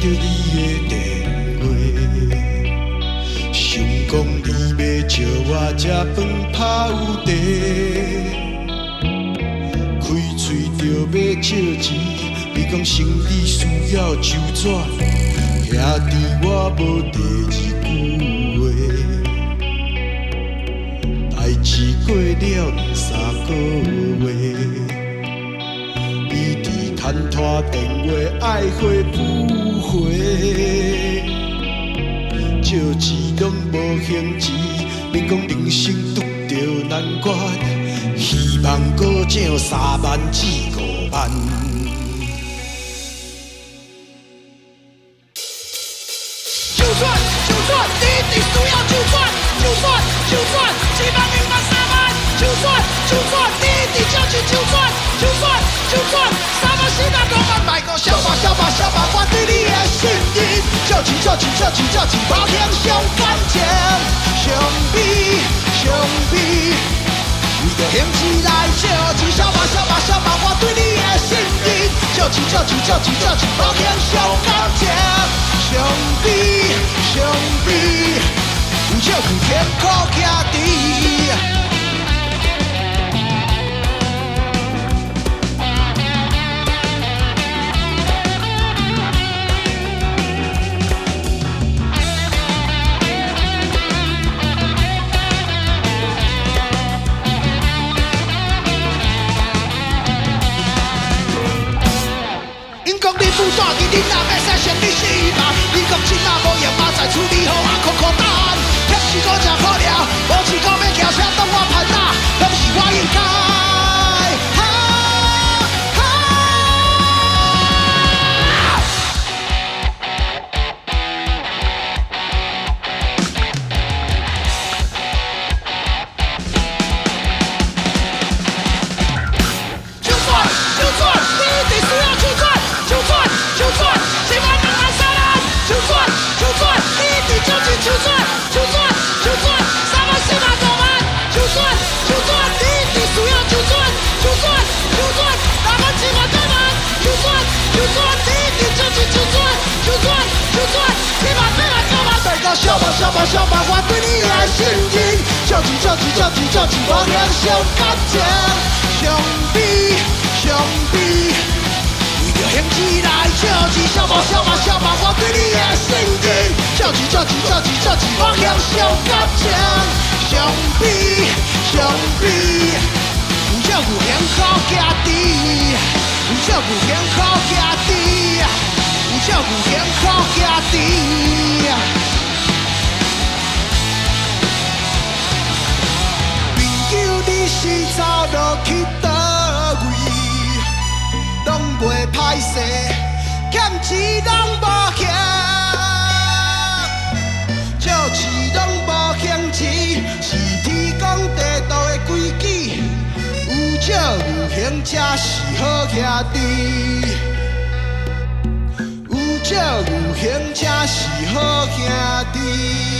着你的电话，想讲你要招我食饭泡茶，开嘴着要借钱，你讲生理需要周转，兄弟我无第二句话，代志过了2-3个月。牵拖电话爱回不回，借钱拢无兴致，恁讲人生拄着难关，希望搁挣3万至5万。就算，你一定需要就算，1万、2万、3万，就算，你一定交钱就算，3万、4万、5万，卖个小吧，我对你的信任，借钱，保险伤感情，相比，为着兴趣来借钱，小吧，我对你的信任，借钱，保险伤感情，相比，有借有天苦兄弟。不带去恁人会使想你死嘛？你讲钱仔无用，嘛在厝里互我苦等。撇是搁真好料，无钱搁要骑车当我伴仔，拢是我应该。小吧，我对你的信任，借钱，保险伤感情，相比，为着兴趣来借钱，小吧，我对你的信任，借钱，保险伤感情，相比，有借有幸福兄弟，有借有幸福兄弟，有借有幸福兄弟。你是走落去倒位，拢袂歹势，欠钱拢无欠，借钱拢无兴趣，是天公地道的规矩，有借有还才是好兄弟，有借有还才是好兄弟。